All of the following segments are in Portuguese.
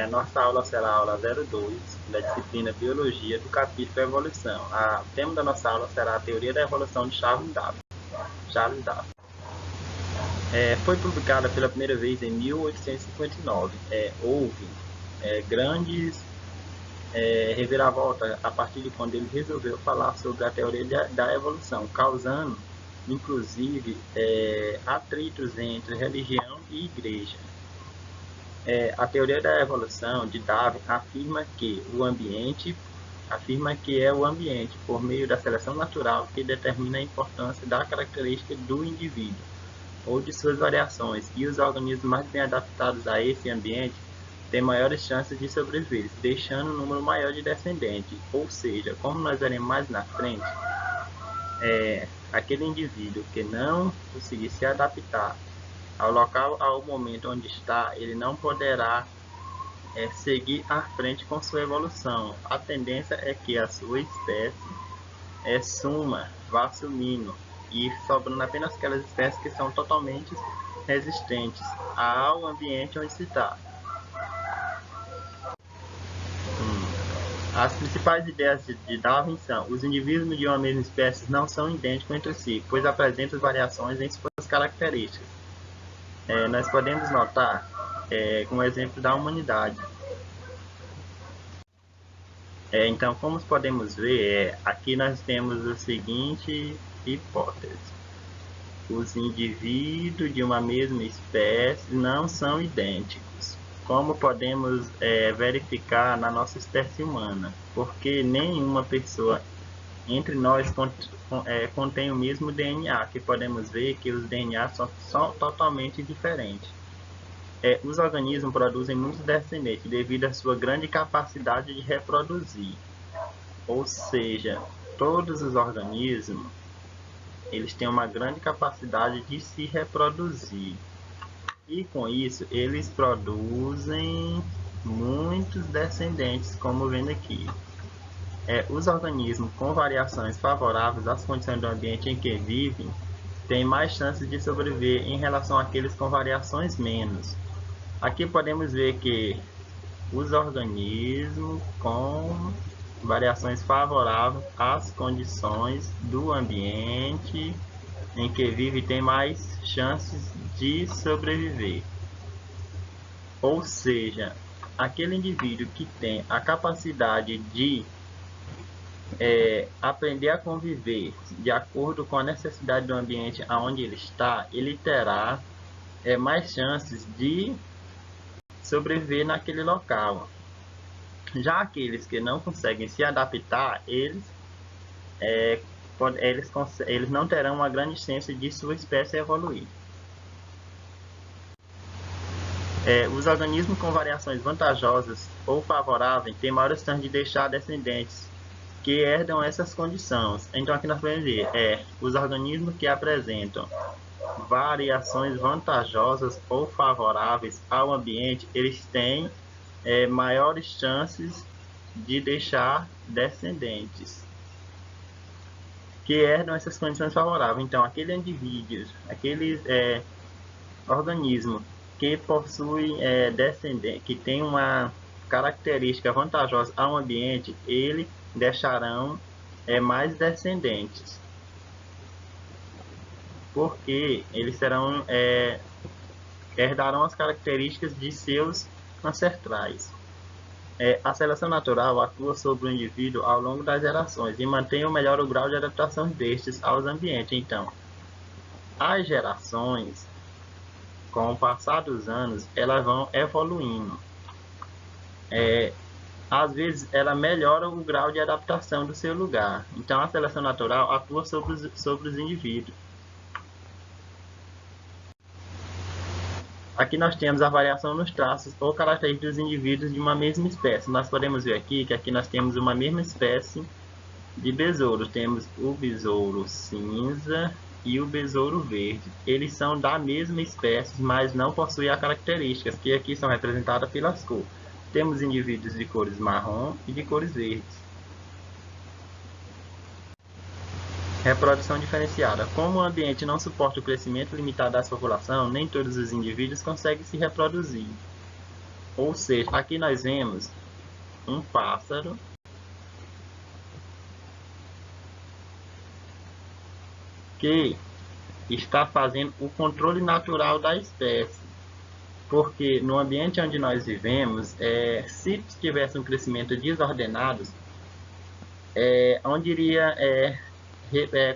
Nossa aula será a aula 02 da disciplina Biologia do capítulo Evolução. O tema da nossa aula será a Teoria da Evolução de Charles Darwin. Foi publicada pela primeira vez em 1859. Houve grandes reviravoltas a partir de quando ele resolveu falar sobre a teoria da evolução, causando, inclusive, atritos entre religião e igreja. A teoria da evolução de Darwin afirma que é o ambiente, por meio da seleção natural, que determina a importância da característica do indivíduo ou de suas variações, e os organismos mais bem adaptados a esse ambiente têm maiores chances de sobreviver, deixando um número maior de descendentes. Ou seja, como nós veremos mais na frente, aquele indivíduo que não conseguir se adaptar ao local, ao momento onde está, ele não poderá seguir à frente com sua evolução. A tendência é que a sua espécie vá sumindo, e sobrando apenas aquelas espécies que são totalmente resistentes ao ambiente onde se está. As principais ideias de Darwin são: os indivíduos de uma mesma espécie não são idênticos entre si, pois apresentam variações em suas características. Nós podemos notar com o exemplo da humanidade. Então, como podemos ver, aqui nós temos a seguinte hipótese: os indivíduos de uma mesma espécie não são idênticos, como podemos verificar na nossa espécie humana, porque nenhuma pessoa entre nós contém o mesmo DNA, que podemos ver que os DNA são totalmente diferentes. Os organismos produzem muitos descendentes devido à sua grande capacidade de reproduzir. Ou seja, todos os organismos eles têm uma grande capacidade de se reproduzir. E com isso, eles produzem muitos descendentes, como vendo aqui. Os organismos com variações favoráveis às condições do ambiente em que vivem têm mais chances de sobreviver em relação àqueles com variações menos. Aqui podemos ver que os organismos com variações favoráveis às condições do ambiente em que vive têm mais chances de sobreviver. Ou seja, aquele indivíduo que tem a capacidade de aprender a conviver de acordo com a necessidade do ambiente onde ele está, ele terá mais chances de sobreviver naquele local. Já aqueles que não conseguem se adaptar, eles não terão uma grande chance de sua espécie evoluir. Os organismos com variações vantajosas ou favoráveis têm maiores chances de deixar descendentes que herdam essas condições. Então aqui nós podemos ver, os organismos que apresentam variações vantajosas ou favoráveis ao ambiente, eles têm maiores chances de deixar descendentes que herdam essas condições favoráveis. Então aquele indivíduo, aqueles organismos que possuem descendentes, que tem uma característica vantajosa ao ambiente, eles deixarão mais descendentes, porque eles herdarão as características de seus ancestrais. A seleção natural atua sobre o indivíduo ao longo das gerações e mantém ou melhora o grau de adaptação destes aos ambientes. Então, as gerações, com o passar dos anos, elas vão evoluindo. Às vezes, ela melhora o grau de adaptação do seu lugar. Então, a seleção natural atua sobre os indivíduos. Aqui nós temos a variação nos traços ou características dos indivíduos de uma mesma espécie. Nós podemos ver aqui que aqui nós temos uma mesma espécie de besouro. Temos o besouro cinza e o besouro verde. Eles são da mesma espécie, mas não possuem as características, que aqui são representadas pelas cores. Temos indivíduos de cores marrom e de cores verdes. Reprodução diferenciada. Como o ambiente não suporta o crescimento limitado da população, nem todos os indivíduos conseguem se reproduzir. Ou seja, aqui nós vemos um pássaro que está fazendo o controle natural da espécie. Porque no ambiente onde nós vivemos, se tivesse um crescimento desordenado, onde iria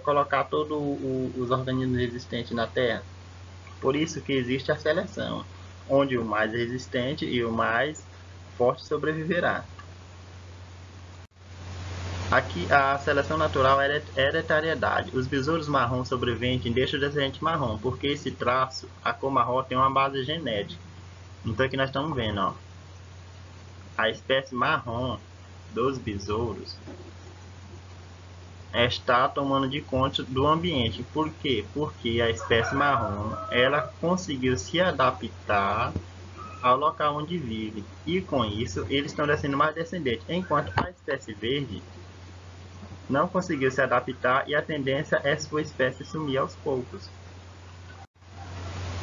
colocar todos os organismos existentes na Terra? Por isso que existe a seleção, onde o mais resistente e o mais forte sobreviverá. Aqui a seleção natural é hereditariedade. Os besouros marrom sobreviventes deixam o descendente marrom, porque esse traço, a cor marrom, tem uma base genética. Então aqui nós estamos vendo, ó, a espécie marrom dos besouros está tomando de conta do ambiente. Por quê? Porque a espécie marrom, ela conseguiu se adaptar ao local onde vive. E com isso, eles estão descendo mais descendentes. Enquanto a espécie verde não conseguiu se adaptar e a tendência é sua espécie sumir aos poucos.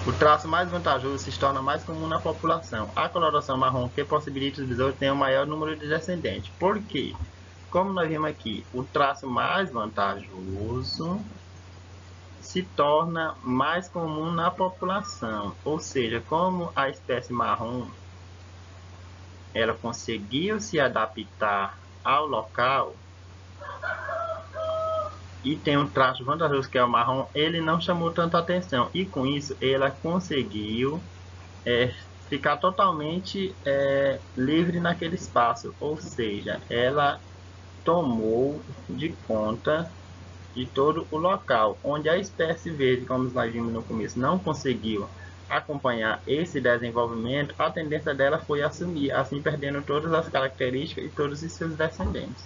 O traço mais vantajoso se torna mais comum na população. A coloração marrom que possibilita os besouros terem um maior número de descendentes. Por quê? Como nós vimos aqui, o traço mais vantajoso se torna mais comum na população. Ou seja, como a espécie marrom ela conseguiu se adaptar ao local e tem um traço vantajoso que é o marrom, ele não chamou tanta atenção. E com isso, ela conseguiu ficar totalmente livre naquele espaço. Ou seja, ela tomou de conta de todo o local, onde a espécie verde, como nós vimos no começo, não conseguiu acompanhar esse desenvolvimento, a tendência dela foi assumir, assim perdendo todas as características e todos os seus descendentes.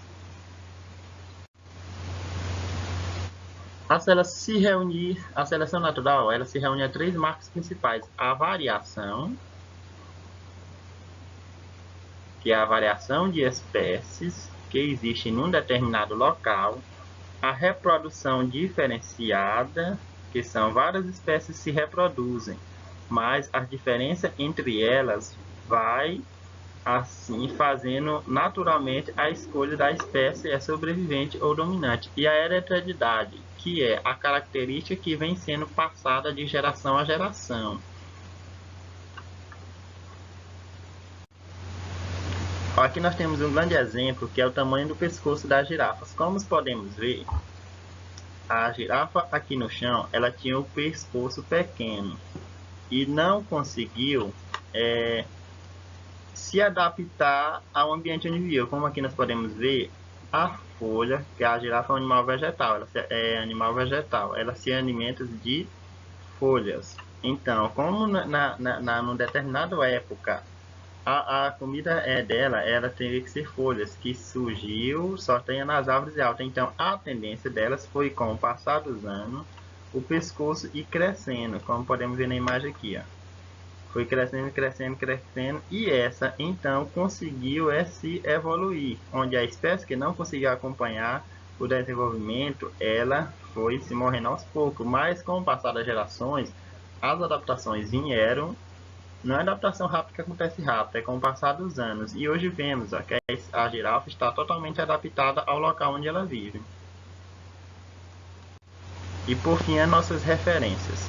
A seleção natural, ela se reúne a três marcos principais: a variação, que é a variação de espécies que existem num determinado local, a reprodução diferenciada, que são várias espécies se reproduzem, mas a diferença entre elas vai assim fazendo naturalmente a escolha da espécie sobrevivente ou dominante. E a hereditariedade, que é a característica que vem sendo passada de geração a geração. Aqui nós temos um grande exemplo, que é o tamanho do pescoço das girafas. Como podemos ver, a girafa aqui no chão, ela tinha o pescoço pequeno e não conseguiu se adaptar ao ambiente onde vivia. Como aqui nós podemos ver, a folha, que a girafa é um animal vegetal, ela se alimenta de folhas. Então, como numa determinada época a comida dela, ela teria que ser folhas, que surgiu só tem nas árvores altas. Então, a tendência delas foi, com o passar dos anos, o pescoço ir crescendo, como podemos ver na imagem aqui, ó. Foi crescendo, crescendo, crescendo, e essa, então, conseguiu se evoluir, onde a espécie que não conseguiu acompanhar o desenvolvimento, ela foi se morrendo aos poucos. Mas, com o passar das gerações, as adaptações vieram. Não é adaptação rápida que acontece rápido, é com o passar dos anos. E hoje vemos que a girafa está totalmente adaptada ao local onde ela vive. E por fim, as nossas referências.